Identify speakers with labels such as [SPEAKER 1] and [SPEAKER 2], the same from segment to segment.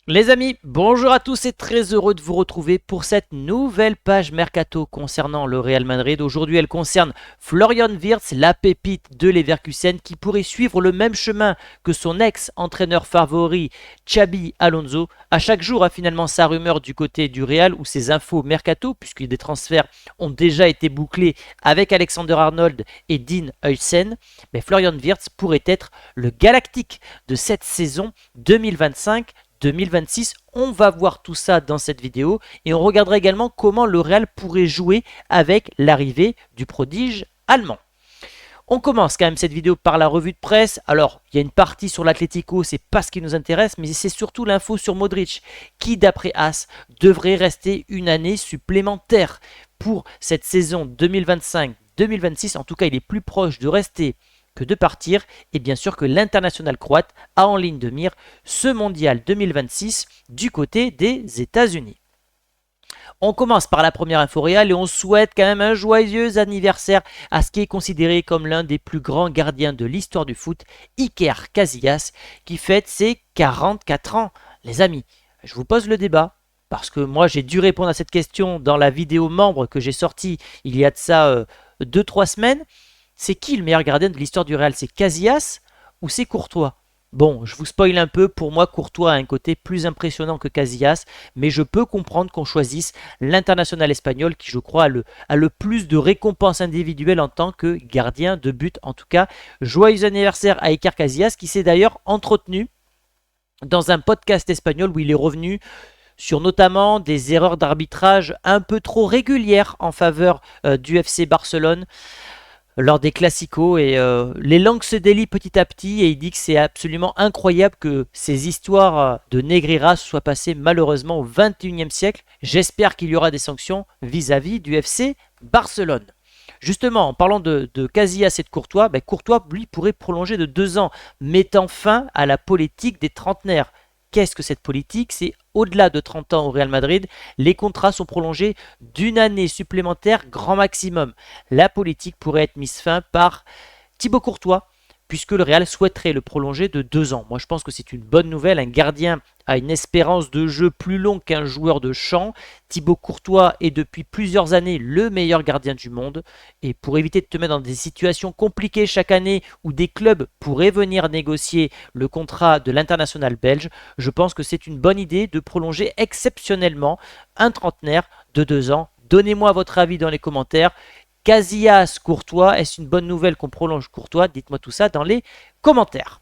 [SPEAKER 1] Les amis, bonjour à tous et très heureux de vous retrouver pour cette nouvelle page Mercato concernant le Real Madrid. Aujourd'hui, elle concerne Florian Wirtz, la pépite de Leverkusen qui pourrait suivre le même chemin que son ex-entraîneur favori Xabi Alonso. À chaque jour, finalement, sa rumeur du côté du Real ou ses infos Mercato, puisque des transferts ont déjà été bouclés avec Alexander Arnold et Dean Huijsen. Mais Florian Wirtz pourrait être le galactique de cette saison 2025-2026. On va voir tout ça dans cette vidéo et on regardera également comment le Real pourrait jouer avec l'arrivée du prodige allemand. On commence quand même cette vidéo par la revue de presse. Alors, il y a une partie sur l'Atlético, c'est pas ce qui nous intéresse, mais c'est surtout l'info sur Modric, qui d'après AS devrait rester une année supplémentaire pour cette saison 2025-2026. En tout cas, il est plus proche de rester que de partir, et bien sûr que l'international croate a en ligne de mire ce mondial 2026 du côté des États-Unis. On commence par la première info réelle et on souhaite quand même un joyeux anniversaire à ce qui est considéré comme l'un des plus grands gardiens de l'histoire du foot, Iker Casillas, qui fête ses 44 ans. Les amis, je vous pose le débat, parce que moi j'ai dû répondre à cette question dans la vidéo membre que j'ai sortie il y a de ça 2-3 semaines. C'est qui le meilleur gardien de l'histoire du Real? C'est Casillas ou c'est Courtois? Bon, je vous spoil un peu, pour moi Courtois a un côté plus impressionnant que Casillas, mais je peux comprendre qu'on choisisse l'international espagnol qui je crois a le plus de récompenses individuelles en tant que gardien de but. En tout cas, joyeux anniversaire à Iker Casillas qui s'est d'ailleurs entretenu dans un podcast espagnol où il est revenu sur notamment des erreurs d'arbitrage un peu trop régulières en faveur du FC Barcelone lors des classicos et les langues se délient petit à petit et il dit que c'est absolument incroyable que ces histoires de Negreira soient passées malheureusement au XXIe siècle. J'espère qu'il y aura des sanctions vis-à-vis du FC Barcelone. Justement, en parlant de Casillas et de Courtois, Courtois, lui, pourrait prolonger de 2 ans, mettant fin à la politique des trentenaires. Qu'est-ce que cette politique? C'est au-delà de 30 ans au Real Madrid, les contrats sont prolongés d'une année supplémentaire grand maximum. La politique pourrait être mise fin par Thibaut Courtois, puisque le Real souhaiterait le prolonger de 2 ans. Moi je pense que c'est une bonne nouvelle, un gardien a une espérance de jeu plus longue qu'un joueur de champ. Thibaut Courtois est depuis plusieurs années le meilleur gardien du monde. Et pour éviter de te mettre dans des situations compliquées chaque année où des clubs pourraient venir négocier le contrat de l'international belge, je pense que c'est une bonne idée de prolonger exceptionnellement un trentenaire de 2 ans. Donnez-moi votre avis dans les commentaires. Casillas, Courtois, est-ce une bonne nouvelle qu'on prolonge Courtois? Dites-moi tout ça dans les commentaires.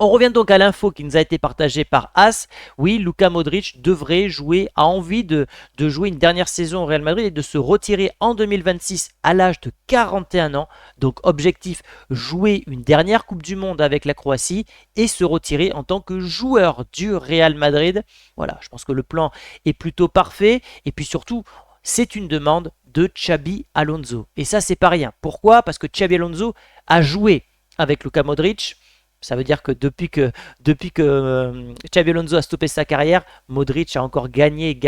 [SPEAKER 1] On revient donc à l'info qui nous a été partagée par AS. Oui, Luka Modric devrait jouer, a envie de jouer une dernière saison au Real Madrid et de se retirer en 2026 à l'âge de 41 ans. Donc objectif, jouer une dernière Coupe du Monde avec la Croatie et se retirer en tant que joueur du Real Madrid. Voilà, je pense que le plan est plutôt parfait. Et puis surtout, c'est une demande de Xabi Alonso. Et ça, c'est pas rien. Pourquoi? Parce que Xabi Alonso a joué avec Luka Modric. Ça veut dire que depuis que Xabi Alonso a stoppé sa carrière, Modric a encore gagné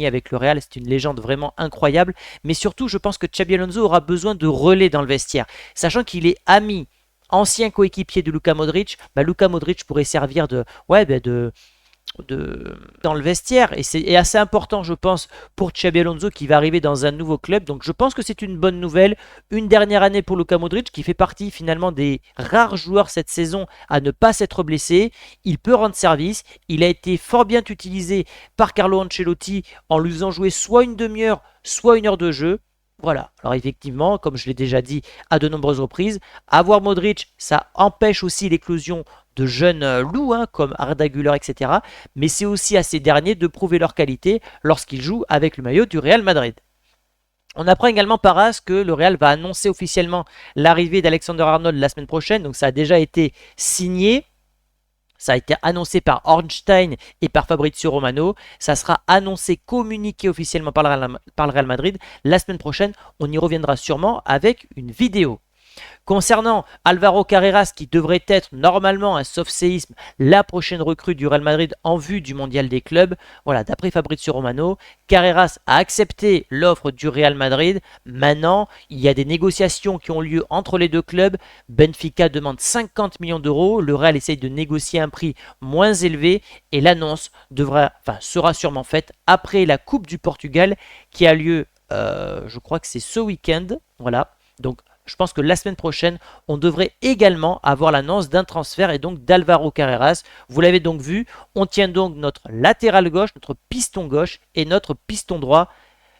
[SPEAKER 1] avec le Real. C'est une légende vraiment incroyable. Mais surtout, je pense que Xabi Alonso aura besoin de relais dans le vestiaire. Sachant qu'il est ami, ancien coéquipier de Luka Modric, Luka Modric pourrait servir dans le vestiaire et c'est assez important je pense pour Xabi Alonso qui va arriver dans un nouveau club. Donc je pense que c'est une bonne nouvelle, une dernière année pour Luka Modric qui fait partie finalement des rares joueurs cette saison à ne pas s'être blessé. Il peut rendre service, il a été fort bien utilisé par Carlo Ancelotti en lui faisant jouer soit une demi-heure soit 1 heure de jeu. Voilà, alors effectivement, comme je l'ai déjà dit à de nombreuses reprises, avoir Modric, ça empêche aussi l'éclosion de jeunes loups, comme Arda Güler, etc. Mais c'est aussi à ces derniers de prouver leur qualité lorsqu'ils jouent avec le maillot du Real Madrid. On apprend également par AS que le Real va annoncer officiellement l'arrivée d'Alexander Arnold la semaine prochaine, donc ça a déjà été signé. Ça a été annoncé par Ornstein et par Fabrizio Romano. Ça sera annoncé, communiqué officiellement par le Real Madrid. La semaine prochaine, on y reviendra sûrement avec une vidéo. Concernant Alvaro Carreras, qui devrait être normalement un sauf séisme, la prochaine recrue du Real Madrid en vue du mondial des clubs, voilà, d'après Fabrizio Romano, Carreras a accepté l'offre du Real Madrid. Maintenant, il y a des négociations qui ont lieu entre les deux clubs. Benfica demande 50 millions d'euros, le Real essaye de négocier un prix moins élevé et l'annonce sera sûrement faite après la Coupe du Portugal qui a lieu, je crois que c'est ce week-end. Voilà, donc je pense que la semaine prochaine, on devrait également avoir l'annonce d'un transfert et donc d'Alvaro Carreras. Vous l'avez donc vu, on tient donc notre latéral gauche, notre piston gauche et notre piston droit.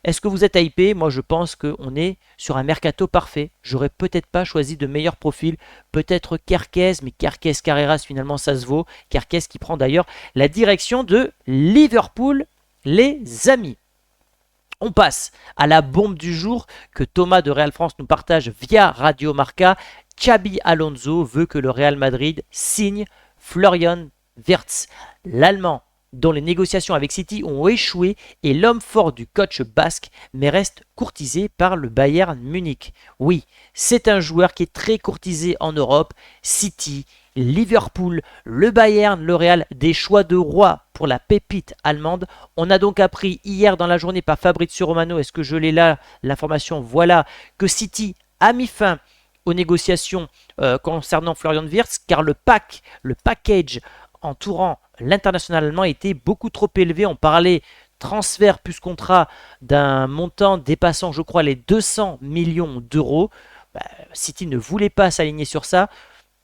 [SPEAKER 1] Est-ce que vous êtes hypé? Moi, je pense qu'on est sur un mercato parfait. J'aurais peut-être pas choisi de meilleur profil. Peut-être Kerkez, mais Kerkez-Carreras, finalement, ça se vaut. Kerkez qui prend d'ailleurs la direction de Liverpool, les amis. On passe à la bombe du jour que Thomas de Real France nous partage via Radio Marca. Xabi Alonso veut que le Real Madrid signe Florian Wirtz. L'Allemand, dont les négociations avec City ont échoué, est l'homme fort du coach basque, mais reste courtisé par le Bayern Munich. Oui, c'est un joueur qui est très courtisé en Europe. City, Liverpool, le Bayern, le Real, des choix de roi pour la pépite allemande. On a donc appris hier dans la journée par Fabrizio Romano, est-ce que je l'ai là, l'information, voilà, que City a mis fin aux négociations concernant Florian Wirtz, car le package entourant l'international allemand était beaucoup trop élevé. On parlait transfert plus contrat d'un montant dépassant, je crois, les 200 millions d'euros. City ne voulait pas s'aligner sur ça.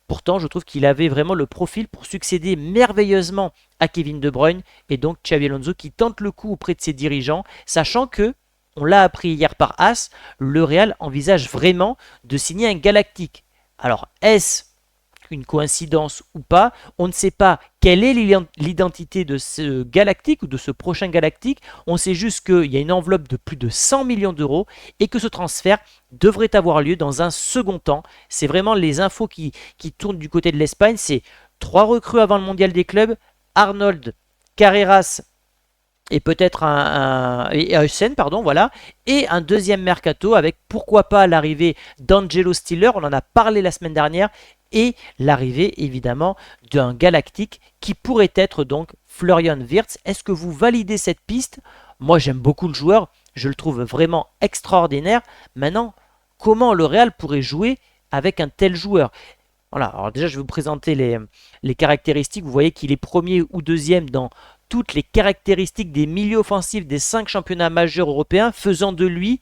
[SPEAKER 1] Pourtant, je trouve qu'il avait vraiment le profil pour succéder merveilleusement à Kevin De Bruyne et donc Xabi Alonso qui tente le coup auprès de ses dirigeants, sachant que, on l'a appris hier par As, le Real envisage vraiment de signer un Galactique. Alors, est-ce une coïncidence ou pas? On ne sait pas quelle est l'identité de ce Galactique ou de ce prochain Galactique. On sait juste qu'il y a une enveloppe de plus de 100 millions d'euros et que ce transfert devrait avoir lieu dans un second temps. C'est vraiment les infos qui tournent du côté de l'Espagne. C'est 3 recrues avant le mondial des clubs, Arnold, Carreras et peut-être Heusen, voilà, et un deuxième mercato avec pourquoi pas l'arrivée d'Angelo Stiller, on en a parlé la semaine dernière, et l'arrivée évidemment d'un Galactique qui pourrait être donc Florian Wirtz. Est-ce que vous validez cette piste? Moi j'aime beaucoup le joueur, je le trouve vraiment extraordinaire. Maintenant, comment le Real pourrait jouer avec un tel joueur? Voilà, alors déjà je vais vous présenter les caractéristiques. Vous voyez qu'il est premier ou deuxième dans toutes les caractéristiques des milieux offensifs des 5 championnats majeurs européens, faisant de lui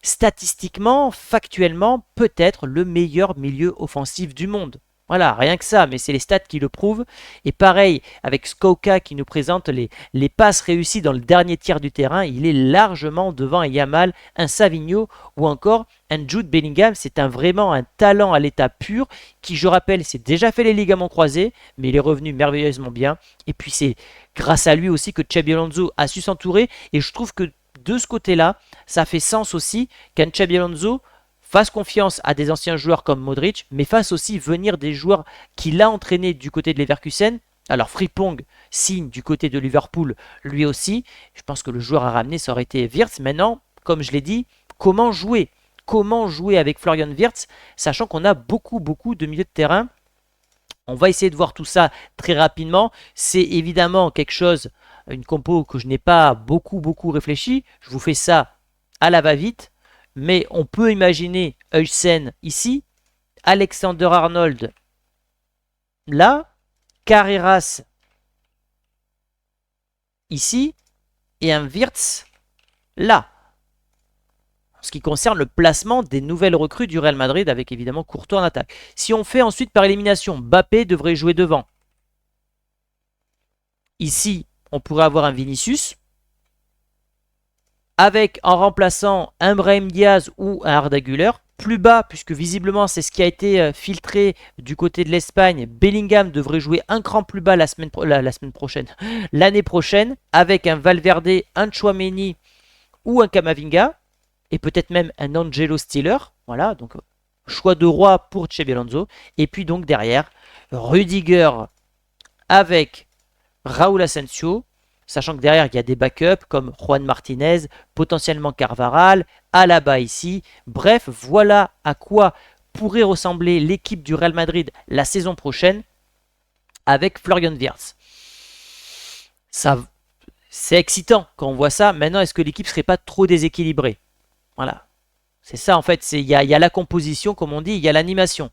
[SPEAKER 1] statistiquement, factuellement, peut-être le meilleur milieu offensif du monde. Voilà, rien que ça, mais c'est les stats qui le prouvent. Et pareil, avec Skauka qui nous présente les passes réussies dans le dernier tiers du terrain, il est largement devant un Yamal, un Savigno ou encore un Jude Bellingham. C'est vraiment un talent à l'état pur qui, je rappelle, s'est déjà fait les ligaments croisés, mais il est revenu merveilleusement bien. Et puis c'est grâce à lui aussi que Xabi Alonso a su s'entourer. Et je trouve que de ce côté-là, ça fait sens aussi qu'un Xabi Alonso fasse confiance à des anciens joueurs comme Modric, mais fasse aussi venir des joueurs qu'il a entraînés du côté de Leverkusen. Alors Frimpong signe du côté de Liverpool lui aussi. Je pense que le joueur à ramener, ça aurait été Wirtz. Maintenant, comme je l'ai dit, comment jouer? Comment jouer avec Florian Wirtz, sachant qu'on a beaucoup de milieux de terrain? On va essayer de voir tout ça très rapidement. C'est évidemment quelque chose, une compo que je n'ai pas beaucoup réfléchi. Je vous fais ça à la va-vite. Mais on peut imaginer Heusen ici, Alexander Arnold là, Carreras ici, et un Wirtz là. En ce qui concerne le placement des nouvelles recrues du Real Madrid, avec évidemment Courtois en attaque. Si on fait ensuite par élimination, Mbappé devrait jouer devant. Ici, on pourrait avoir un Vinicius, avec en remplaçant un Brahim Diaz ou un Arda Güler. Plus bas, puisque visiblement c'est ce qui a été filtré du côté de l'Espagne, Bellingham devrait jouer un cran plus bas la semaine prochaine, l'année prochaine, avec un Valverde, un Tchouaméni ou un Camavinga, et peut-être même un Angelo Stiller. Voilà, donc choix de roi pour Xabi Alonso. Et puis donc derrière, Rudiger avec Raúl Asensio, sachant que derrière, il y a des backups comme Juan Martinez, potentiellement Carvajal, Alaba ici. Bref, voilà à quoi pourrait ressembler l'équipe du Real Madrid la saison prochaine avec Florian Wirtz. Ça, c'est excitant quand on voit ça. Maintenant, est-ce que l'équipe serait pas trop déséquilibrée? Voilà. C'est ça en fait. Il y a la composition, comme on dit, il y a l'animation.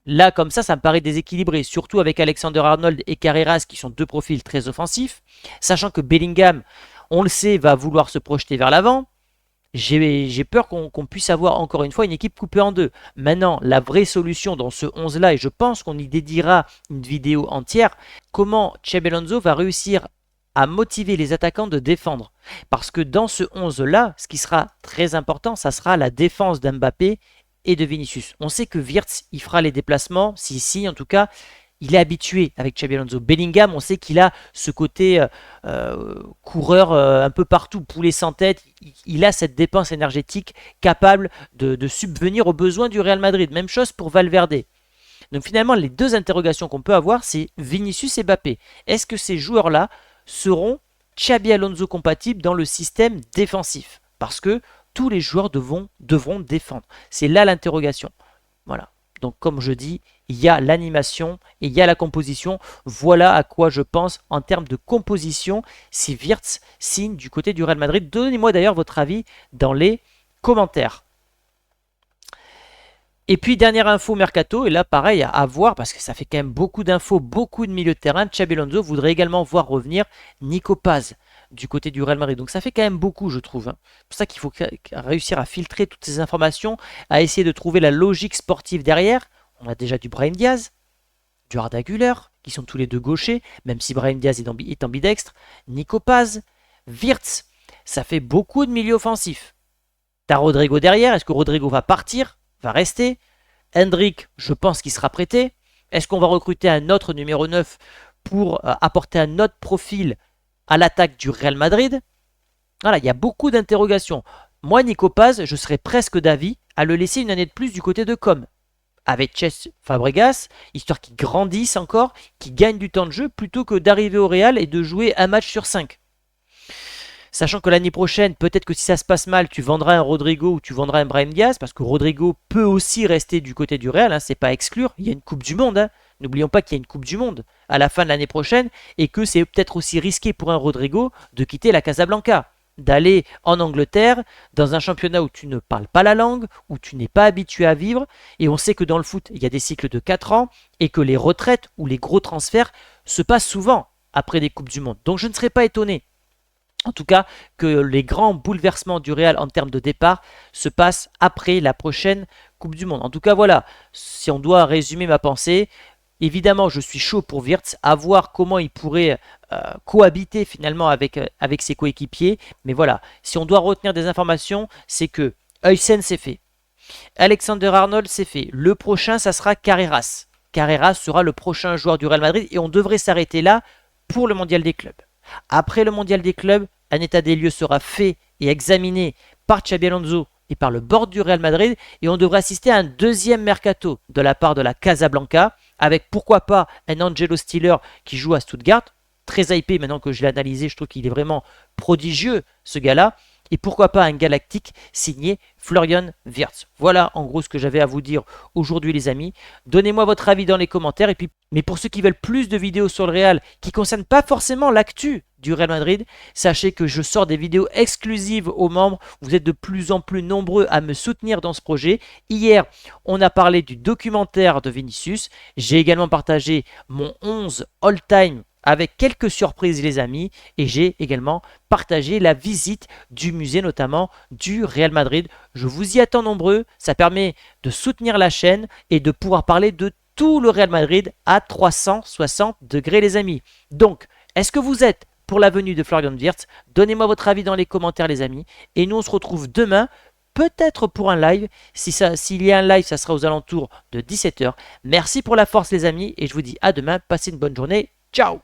[SPEAKER 1] Là, comme ça me paraît déséquilibré, surtout avec Alexander-Arnold et Carreras qui sont deux profils très offensifs, sachant que Bellingham, on le sait, va vouloir se projeter vers l'avant. J'ai peur qu'on puisse avoir encore une fois une équipe coupée en deux. Maintenant, la vraie solution dans ce 11-là, et je pense qu'on y dédiera une vidéo entière, comment Xabi Alonso va réussir à motiver les attaquants de défendre. Parce que dans ce 11-là, ce qui sera très important, ça sera la défense d'Mbappé et de Vinicius. On sait que Wirtz, il fera les déplacements, si en tout cas, il est habitué avec Xabi Alonso. Bellingham, on sait qu'il a ce côté coureur un peu partout, poulet sans tête. Il a cette dépense énergétique capable de subvenir aux besoins du Real Madrid. Même chose pour Valverde. Donc finalement, les deux interrogations qu'on peut avoir, c'est Vinicius et Mbappé. Est-ce que ces joueurs-là seront Xabi Alonso compatibles dans le système défensif? Parce que tous les joueurs devront défendre. C'est là l'interrogation. Voilà. Donc comme je dis, il y a l'animation et il y a la composition. Voilà à quoi je pense en termes de composition si Wirtz signe du côté du Real Madrid. Donnez-moi d'ailleurs votre avis dans les commentaires. Et puis dernière info mercato, et là pareil à voir parce que ça fait quand même beaucoup d'infos, beaucoup de milieux de terrain. Xabi Alonso voudrait également voir revenir Nico Paz du côté du Real Madrid. Donc ça fait quand même beaucoup, je trouve. C'est pour ça qu'il faut réussir à filtrer toutes ces informations, à essayer de trouver la logique sportive derrière. On a déjà du Brahim Diaz, du Arda Güler, qui sont tous les deux gauchers, même si Brahim Diaz est ambidextre. Nico Paz, Wirtz, ça fait beaucoup de milieux offensifs. T'as Rodrigo derrière, est-ce que Rodrigo va partir, va rester? Hendrik, je pense qu'il sera prêté. Est-ce qu'on va recruter un autre numéro 9 pour apporter un autre profil à l'attaque du Real Madrid? Voilà, il y a beaucoup d'interrogations. Moi, Nico Paz, je serais presque d'avis à le laisser une année de plus du côté de Com. Avec Cesc Fabregas, histoire qu'il grandisse encore, qu'il gagne du temps de jeu, plutôt que d'arriver au Real et de jouer un match sur 5. Sachant que l'année prochaine, peut-être que si ça se passe mal, tu vendras un Rodrigo ou tu vendras un Brahim Diaz, parce que Rodrigo peut aussi rester du côté du Real, c'est pas à exclure. Il y a une Coupe du Monde, N'oublions pas qu'il y a une Coupe du Monde à la fin de l'année prochaine et que c'est peut-être aussi risqué pour un Rodrigo de quitter la Casablanca, d'aller en Angleterre, dans un championnat où tu ne parles pas la langue, où tu n'es pas habitué à vivre. Et on sait que dans le foot, il y a des cycles de 4 ans et que les retraites ou les gros transferts se passent souvent après des Coupes du Monde. Donc je ne serais pas étonné, en tout cas, que les grands bouleversements du Real en termes de départ se passent après la prochaine Coupe du Monde. En tout cas, voilà, si on doit résumer ma pensée, évidemment, je suis chaud pour Wirtz, à voir comment il pourrait cohabiter finalement avec ses coéquipiers. Mais voilà, si on doit retenir des informations, c'est que Huysen c'est fait. Alexander-Arnold c'est fait. Le prochain, ça sera Carreras. Carreras sera le prochain joueur du Real Madrid et on devrait s'arrêter là pour le Mondial des clubs. Après le Mondial des clubs, un état des lieux sera fait et examiné par Xabi Alonso et par le board du Real Madrid et on devrait assister à un deuxième mercato de la part de la Casablanca avec pourquoi pas un Angelo Stiller qui joue à Stuttgart, très hypé maintenant que je l'ai analysé, je trouve qu'il est vraiment prodigieux ce gars-là, et pourquoi pas un Galactique signé Florian Wirtz. Voilà en gros ce que j'avais à vous dire aujourd'hui les amis. Donnez-moi votre avis dans les commentaires. Et puis, mais pour ceux qui veulent plus de vidéos sur le Real, qui ne concernent pas forcément l'actu du Real Madrid, sachez que je sors des vidéos exclusives aux membres. Vous êtes de plus en plus nombreux à me soutenir dans ce projet. Hier, on a parlé du documentaire de Vinicius. J'ai également partagé mon 11 all-time avec quelques surprises les amis, et j'ai également partagé la visite du musée notamment du Real Madrid. Je vous y attends nombreux, ça permet de soutenir la chaîne et de pouvoir parler de tout le Real Madrid à 360 degrés les amis. Donc, est-ce que vous êtes pour la venue de Florian Wirtz? Donnez-moi votre avis dans les commentaires les amis, et nous on se retrouve demain, peut-être pour un live. S'il y a un live, ça sera aux alentours de 17 h. Merci pour la force les amis, et je vous dis à demain, passez une bonne journée, ciao!